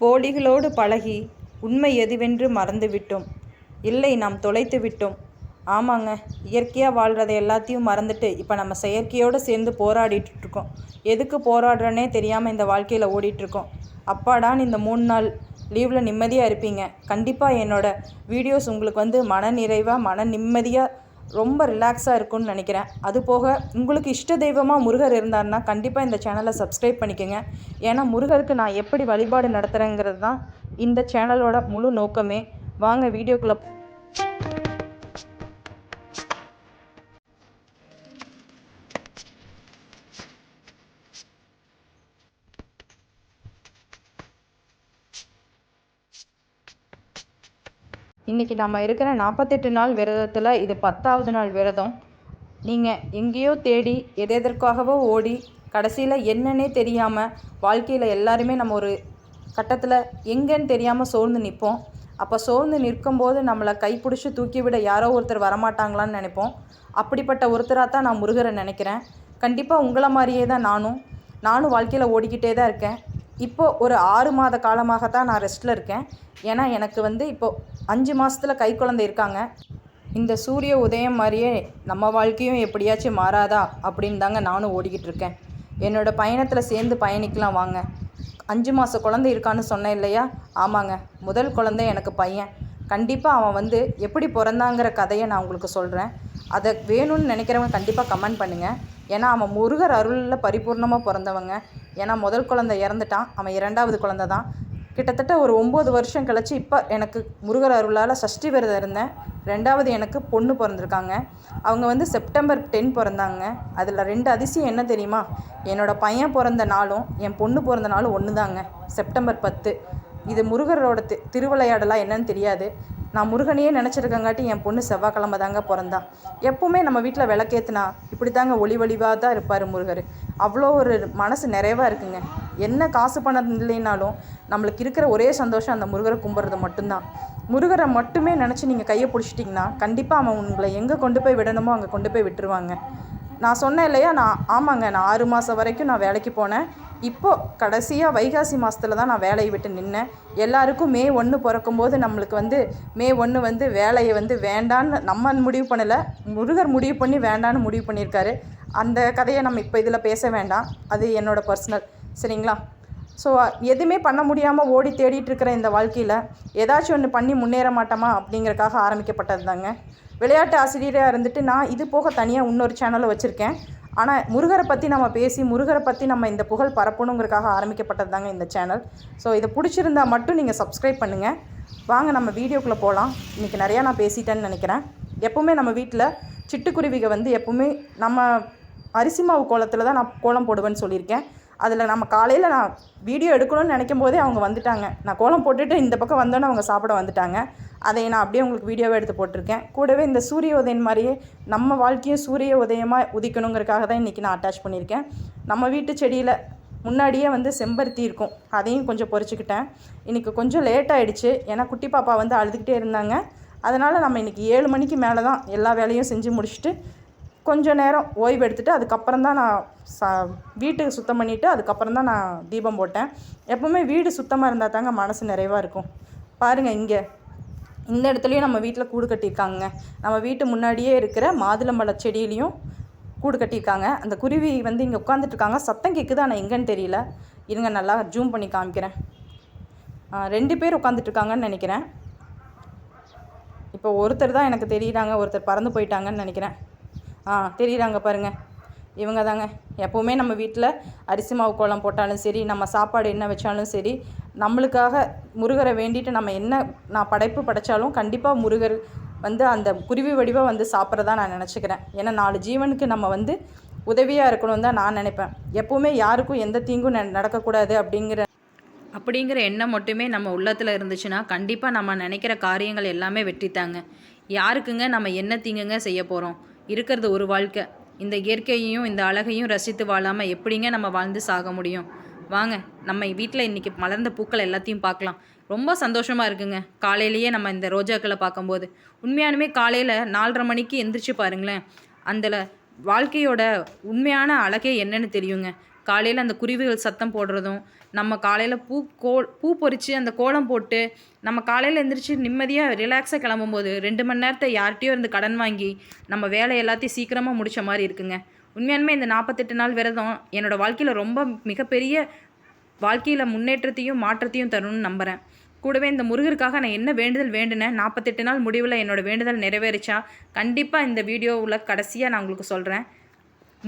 போலிகளோடு பழகி உண்மை எதுவென்று மறந்துவிட்டோம். இல்லை, நாம் தொலைத்து விட்டோம். ஆமாங்க, இயற்கையாக வாழ்கிறத எல்லாத்தையும் மறந்துட்டு இப்போ நம்ம செயற்கையோடு சேர்ந்து போராடிட்டுருக்கோம். எதுக்கு போராடுறோன்னே தெரியாமல் இந்த வாழ்க்கையில் ஓடிட்டுருக்கோம். அப்பாடான்னு இந்த 3 நாள் லீவில் நிம்மதியாக இருப்பீங்க. கண்டிப்பாக என்னோடய வீடியோஸ் உங்களுக்கு மன நிறைவாக மன நிம்மதியாக ரொம்ப ரிலாக்ஸாக இருக்கும்னு நினைக்கிறேன். அதுபோக உங்களுக்கு இஷ்ட தெய்வமாக முருகர் இருந்தார்னா கண்டிப்பாக இந்த சேனலை சப்ஸ்கிரைப் பண்ணிக்கோங்க. ஏன்னா முருகருக்கு நான் எப்படி வழிபாடு நடத்துகிறேங்கிறது தான் இந்த சேனலோட முழு நோக்கமே. வாங்க வீடியோக்குள்ளே. இன்றைக்கி நம்ம இருக்கிற 48 நாள் விரதத்தில் இது 10வது நாள் விரதம். நீங்கள் எங்கேயோ தேடி எதற்காகவோ ஓடி கடைசியில் என்னன்னே தெரியாமல் வாழ்க்கையில் எல்லாருமே நம்ம ஒரு கட்டத்தில் எங்கேன்னு தெரியாமல் சோர்ந்து நிற்போம். அப்போ சோர்ந்து நிற்கும்போது நம்மளை கைப்பிடிச்சி தூக்கி விட யாரோ ஒருத்தர் வரமாட்டாங்களான்னு நினைப்போம். அப்படிப்பட்ட ஒருத்தராக தான் நான் முருகரை நினைக்கிறேன். கண்டிப்பாக உங்களை மாதிரியே தான் நானும் வாழ்க்கையில் ஓடிக்கிட்டே தான் இருக்கேன். இப்போது ஒரு 6 மாத காலமாக தான் நான் ரெஸ்ட்டில் இருக்கேன். ஏன்னா எனக்கு இப்போது 5 மாதத்தில் கை குழந்தை இருக்காங்க. இந்த சூரிய உதயம் மாதிரியே நம்ம வாழ்க்கையும் எப்படியாச்சும் மாறாதா அப்படின்னு தாங்க நானும் ஓடிக்கிட்டு இருக்கேன். என்னோடய பயணத்தில் சேர்ந்து பயணிக்கலாம் வாங்க. 5 மாத குழந்தை இருக்கான்னு சொன்னேன் இல்லையா? ஆமாங்க, முதல் குழந்தை எனக்கு பையன். கண்டிப்பாக அவன் எப்படி பிறந்தாங்கிற கதையை நான் உங்களுக்கு சொல்கிறேன். அதை வேணும்னு நினைக்கிறவங்க கண்டிப்பாக கமெண்ட் பண்ணுங்கள். ஏன்னா அவன் முருகர் அருளில் பரிபூர்ணமாக பிறந்தவங்க. ஏன்னா முதல் குழந்தை இறந்துட்டான், அவன் 2வது குழந்தை தான். கிட்டத்தட்ட ஒரு 9 வருஷம் கழிச்சு இப்போ எனக்கு முருகர் அருளால் சஷ்டி விரதம் இருந்தேன். 2வது எனக்கு பொண்ணு பிறந்திருக்காங்க. அவங்க செப்டம்பர் 10 பிறந்தாங்க. அதில் 2 அதிசயம் என்ன தெரியுமா? என்னோடய பையன் பிறந்த நாளும் என் பொண்ணு பிறந்த நாளும் ஒன்று தாங்க, செப்டம்பர் 10. இது முருகரோட திருவிளையாடலாம் என்னன்னு தெரியாது. நான் முருகனையே நினச்சிருக்கங்காட்டி என் பொண்ணு செவ்வாய்க்கிழமை தாங்க பிறந்தான். எப்போவுமே நம்ம வீட்டில் விளக்கேற்றுனா இப்படி தாங்க ஒளி வழிவாக தான் இருப்பார் முருகர். அவ்வளோ ஒரு மனசு நிறைவாக இருக்குங்க. என்ன காசு பணம் இல்லைனாலும் நம்மளுக்கு இருக்கிற ஒரே சந்தோஷம் அந்த முருகரை கும்பிட்றது மட்டும்தான். முருகரை மட்டுமே நினச்சி நீங்கள் கையை பிடிச்சிட்டிங்கன்னா கண்டிப்பாக அவன் உங்களை எங்கே கொண்டு போய் விடணுமோ அங்கே கொண்டு போய் விட்டுருவாங்க. நான் சொன்னேன் இல்லையா, ஆமாங்க, நான் 6 மாதம் வரைக்கும் நான் வேலைக்கு போனேன். இப்போது கடைசியாக வைகாசி மாதத்தில் தான் நான் வேலையை விட்டு நின்னேன். எல்லாருக்கும் மே 1 பிறக்கும்போது நம்மளுக்கு மே 1 வேலையை வேண்டான்னு நம்ம முடிவு பண்ணலை, முருகர் முடிவு பண்ணி வேண்டான்னு முடிவு பண்ணியிருக்காரு. அந்த கதையை நம்ம இப்போ இதில் பேச வேண்டாம், அது என்னோடய பர்சனல். சரிங்களா? ஸோ எதுவுமே பண்ண முடியாமல் ஓடி தேடிட்டு இருக்கிற இந்த வாழ்க்கையில் ஏதாச்சும் ஒன்று பண்ணி முன்னேற மாட்டோமா அப்படிங்கிறக்காக ஆரம்பிக்கப்பட்டது தாங்க. விளையாட்டு ஆசிரியராக இருந்துட்டு நான் இது போக தனியாக இன்னொரு சேனலை வச்சுருக்கேன். ஆனால் முருகரை பற்றி நம்ம பேசி முருகரை பற்றி நம்ம இந்த புகழ் பரப்பணுங்கிறதுக்காக ஆரம்பிக்கப்பட்டது தாங்க இந்த சேனல். ஸோ இதை பிடிச்சிருந்தா மட்டும் நீங்கள் சப்ஸ்கிரைப் பண்ணுங்கள். வாங்க நம்ம வீடியோக்குள்ளே போகலாம். இன்றைக்கி நிறையா நான் பேசிட்டேன்னு நினைக்கிறேன். எப்போவுமே நம்ம வீட்டில் சிட்டுக்குருவிகள் எப்போவுமே நம்ம அரிசி மாவு கோலத்தில் தான் நான் கோலம் போடுவேன்னு சொல்லியிருக்கேன். அதில் நம்ம காலையில் நான் வீடியோ எடுக்கணும்னு நினைக்கும் போதே அவங்க வந்துட்டாங்க. நான் கோலம் போட்டுட்டு இந்த பக்கம் வந்தோன்னே அவங்க சாப்பிட வந்துட்டாங்க. அதை நான் அப்படியே உங்களுக்கு வீடியோவை எடுத்து போட்டிருக்கேன். கூடவே இந்த சூரிய உதயம் மாதிரியே நம்ம வாழ்க்கையும் சூரிய உதயமாக உதிக்கணுங்கிறதுக்காக தான் இன்றைக்கி நான் அட்டாச் பண்ணியிருக்கேன். நம்ம வீட்டு செடியில் முன்னாடியே செம்பருத்தி இருக்கும், அதையும் கொஞ்சம் பொறிச்சிக்கிட்டேன். இன்றைக்கி கொஞ்சம் லேட் ஆகிடுச்சு, ஏன்னா குட்டி பாப்பா அழுதுகிட்டே இருந்தாங்க. அதனால் நம்ம இன்றைக்கி 7 மணிக்கு மேலே தான் எல்லா வேலையும் செஞ்சு முடிச்சுட்டு கொஞ்சம் நேரம் ஓய்வு எடுத்துகிட்டு அதுக்கப்புறம் தான் நான் வீட்டுக்கு சுத்தம் பண்ணிவிட்டு அதுக்கப்புறம் தான் நான் தீபம் போட்டேன். எப்போவுமே வீடு சுத்தமாக இருந்தால் தாங்க மனசு நிறைவாக இருக்கும். பாருங்கள், இங்கே இந்த இடத்துலையும் நம்ம வீட்டில் கூடு கட்டியிருக்காங்க. நம்ம வீட்டு முன்னாடியே இருக்கிற மாதுளம்பழ செடியிலையும் கூடு கட்டியிருக்காங்க. அந்த குருவி இங்கே உட்காந்துட்ருக்காங்க. சத்தம் கேட்குது, ஆனால் எங்கன்னு தெரியல. இருங்க, நல்லா ஜூம் பண்ணி காமிக்கிறேன். 2 பேர் உட்காந்துட்ருக்காங்கன்னு நினைக்கிறேன். இப்போ ஒருத்தர் தான் எனக்கு தெரியுறாங்க, ஒருத்தர் பறந்து போயிட்டாங்கன்னு நினைக்கிறேன். தெரியுறாங்க பாருங்கள், இவங்க தாங்க. எப்போவுமே நம்ம வீட்டில் அரிசி மாவு கோலம் போட்டாலும் சரி, நம்ம சாப்பாடு என்ன வச்சாலும் சரி, நம்மளுக்காக முருகரை வேண்டிட்டு நம்ம நான் படைப்பு படைத்தாலும் கண்டிப்பாக முருகர் அந்த குருவி வடிவாக சாப்பிட்றதா நான் நினச்சிக்கிறேன். ஏன்னா 4 ஜீவனுக்கு நம்ம உதவியாக இருக்கணும் தான் நான் நினைப்பேன். எப்போவுமே யாருக்கும் எந்த தீங்கும் நடக்கக்கூடாது அப்படிங்கிற எண்ணம் மட்டுமே நம்ம உள்ளத்தில் இருந்துச்சுன்னா கண்டிப்பாக நம்ம நினைக்கிற காரியங்கள் எல்லாமே வெற்றித்தாங்க. யாருக்குங்க நம்ம என்ன தீங்குங்க செய்ய போகிறோம்? இருக்கிறது ஒரு வாழ்க்கை. இந்த இயற்கையையும் இந்த அழகையும் ரசித்து வாழாமல் எப்படிங்க நம்ம வாழ்ந்து சாக முடியும்? வாங்க, நம்ம வீட்டில் இன்றைக்கி மலர்ந்த பூக்கள் எல்லாத்தையும் பார்க்கலாம். ரொம்ப சந்தோஷமாக இருக்குங்க. காலையிலேயே நம்ம இந்த ரோஜாக்களை பார்க்கும்போது உண்மையானுமே காலையில் 4:30 மணிக்கு எந்திரிச்சு பாருங்களேன், அந்த வாழ்க்கையோட உண்மையான அழகே என்னன்னு தெரியுங்க. காலையில் அந்த குருவிகள் சத்தம் போடுறதும், நம்ம காலையில் பூ பொறிச்சு அந்த கோலம் போட்டு நம்ம காலையில் எந்திரிச்சு நிம்மதியாக ரிலாக்ஸாக கிளம்பும்போது 2 மணி நேரத்தை யார்கிட்டயோ இருந்து கடன் வாங்கி நம்ம வேலை எல்லாத்தையும் சீக்கிரமாக முடித்த மாதிரி இருக்குங்க. உண்மையாலுமே இந்த 48 நாள் விரதம் என்னோடய வாழ்க்கையில் ரொம்ப மிகப்பெரிய வாழ்க்கையில் முன்னேற்றத்தையும் மாற்றத்தையும் தரும்னு நம்புகிறேன். கூடவே இந்த முருகருக்காக நான் என்ன வேண்டுதல் வேண்டினேன், 48 நாள் முடிவில் என்னோடய வேண்டுதல் நிறைவேறிச்சா கண்டிப்பாக இந்த வீடியோவில் கடைசியாக நான் உங்களுக்கு சொல்கிறேன்.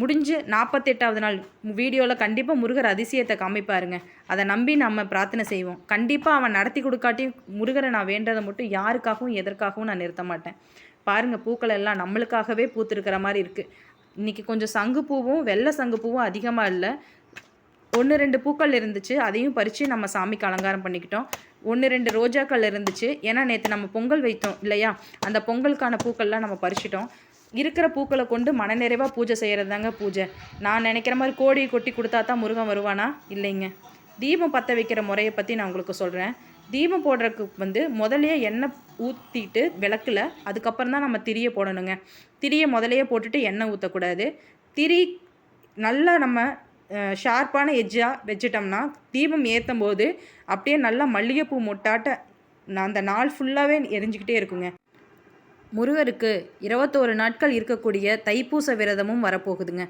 முடிஞ்சு 48வது நாள் வீடியோவில் கண்டிப்பாக முருகர் அதிசயத்தை காமிப்பாருங்க. அதை நம்பி நம்ம பிரார்த்தனை செய்வோம். கண்டிப்பாக அவன் நடத்தி கொடுக்காட்டி முருகரை நான் வேண்டதை மட்டும் யாருக்காகவும் எதற்காகவும் நான் நிறுத்த மாட்டேன். பாருங்கள், பூக்கள் எல்லாம் நம்மளுக்காகவே பூத்திருக்கிற மாதிரி இருக்குது. இன்றைக்கி கொஞ்சம் சங்குப்பூவும் வெள்ளை சங்குப்பூவும் அதிகமாக இல்லை, 1-2 பூக்கள் இருந்துச்சு. அதையும் பறித்து நம்ம சாமிக்கு அலங்காரம் பண்ணிக்கிட்டோம். 1-2 ரோஜாக்கள் இருந்துச்சு. ஏன்னா நேற்று நம்ம பொங்கல் வைத்தோம் இல்லையா, அந்த பொங்கலுக்கான பூக்கள்லாம் நம்ம பறிச்சிட்டோம். இருக்கிற பூக்களை கொண்டு மனநிறைவாக பூஜை செய்கிறது தாங்க பூஜை. நான் நினைக்கிற மாதிரி கோடி கொட்டி கொடுத்தா தான் முருகன் வருவானா? இல்லைங்க. தீபம் பற்ற வைக்கிற முறையை பற்றி நான் உங்களுக்கு சொல்கிறேன். தீபம் போடுறதுக்கு முதலையே எண்ணெய் ஊற்றிட்டு விளக்கில் அதுக்கப்புறம் தான் நம்ம திரியை போடணுங்க. திரியை முதலையே போட்டுட்டு எண்ணெய் ஊற்றக்கூடாது. திரி நல்லா நம்ம ஷார்ப்பான எட்ஜாக வச்சிட்டோம்னா தீபம் ஏற்றும் போது அப்படியே நல்லா மல்லிகைப்பூ மொட்டாட்ட அந்த நாள் ஃபுல்லாகவே எரிஞ்சிக்கிட்டே இருக்குங்க. முருகருக்கு 21 நாட்கள் இருக்கக்கூடிய தைப்பூச விரதமும் வரப்போகுதுங்க.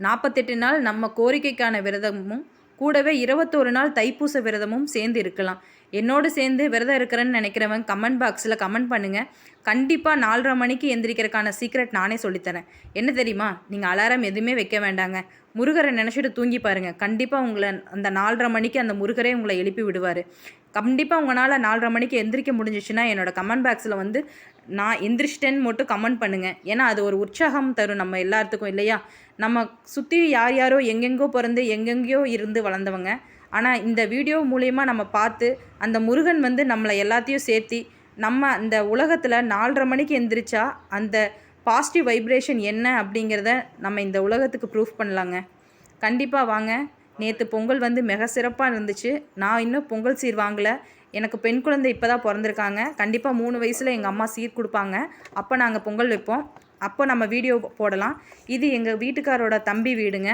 48 நாள் நம்ம கோரிக்கைக்கான விரதமும் கூடவே 21 நாள் தைப்பூச விரதமும் சேர்ந்து இருக்கலாம். என்னோடு சேர்ந்து விரதம் இருக்கிறேன்னு நினைக்கிறவங்க கமெண்ட் பாக்ஸில் கமெண்ட் பண்ணுங்கள். கண்டிப்பாக 4:30 மணிக்கு எந்திரிக்கிறதுக்கான சீக்ரெட் நானே சொல்லித்தரேன். என்ன தெரியுமா, நீங்கள் அலாரம் எதுவுமே வைக்க வேண்டாங்க. முருகரை நினச்சிட்டு தூங்கி பாருங்கள். கண்டிப்பாக உங்களை அந்த 4:30 மணிக்கு அந்த முருகரே உங்களை எழுப்பி விடுவார். கண்டிப்பாக உங்களால் 4:30 மணிக்கு எந்திரிக்க முடிஞ்சிச்சுன்னா என்னோடய கமெண்ட் பாக்ஸில் நான் எந்திரிச்சிட்டேன்னு மட்டும் கமெண்ட் பண்ணுங்கள். ஏன்னா அது ஒரு உற்சாகம் தரும் நம்ம எல்லாத்துக்கும் இல்லையா. நம்ம சுற்றி யார் யாரோ எங்கெங்கோ பிறந்து எங்கெங்கேயோ இருந்து வளர்ந்தவங்க. ஆனால் இந்த வீடியோ மூலயமா நம்ம பார்த்து அந்த முருகன் நம்மளை எல்லாத்தையும் சேர்த்தி நம்ம அந்த உலகத்தில் 4:30 மணிக்கு எந்திரிச்சா அந்த பாசிட்டிவ் வைப்ரேஷன் என்ன அப்படிங்கிறத நம்ம இந்த உலகத்துக்கு ப்ரூஃப் பண்ணலாங்க. கண்டிப்பாக வாங்க. நேற்று பொங்கல் மிக சிறப்பாக இருந்துச்சு. நான் இன்னும் பொங்கல் சீர் வாங்கலை. எனக்கு பெண் குழந்தை இப்போ தான் பிறந்திருக்காங்க. கண்டிப்பாக 3 வயசில் எங்கள் அம்மா சீர் கொடுப்பாங்க. அப்போ நாங்கள் பொங்கல் வைப்போம். அப்போ நம்ம வீடியோ போடலாம். இது எங்கள் வீட்டுக்காரோட தம்பி வீடுங்க.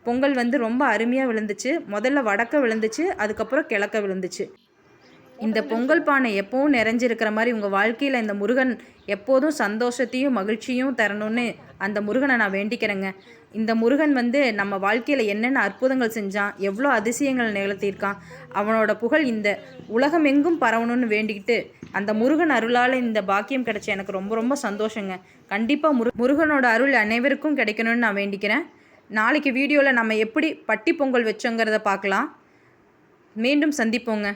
பொங்கல் ரொம்ப அருமையாக விழுந்துச்சு. முதல்ல வடக்க விழுந்துச்சு, அதுக்கப்புறம் கிழக்க விழுந்துச்சு. இந்த பொங்கல் பானை எப்போவும் நிறைஞ்சிருக்கிற மாதிரி உங்கள் வாழ்க்கையில் இந்த முருகன் எப்போதும் சந்தோஷத்தையும் மகிழ்ச்சியும் தரணும்னு அந்த முருகனை நான் வேண்டிக்கிறேங்க. இந்த முருகன் நம்ம வாழ்க்கையில் என்னென்ன அற்புதங்கள் செஞ்சான், எவ்வளோ அதிசயங்கள் நிகழ்த்தியிருக்கான், அவனோட புகழ் இந்த உலகம் எங்கும் பரவணும்னு வேண்டிக்கிட்டு அந்த முருகன் அருளால் இந்த பாக்கியம் கிடைச்ச எனக்கு ரொம்ப ரொம்ப சந்தோஷங்க. கண்டிப்பாக முருகனோட அருள் அனைவருக்கும் கிடைக்கணும்னு நான் வேண்டிக்கிறேன். நாளைக்கு வீடியோவில் நம்ம எப்படி பட்டி பொங்கல் வச்சோங்கிறத பார்க்கலாம். மீண்டும் சந்திப்போங்க.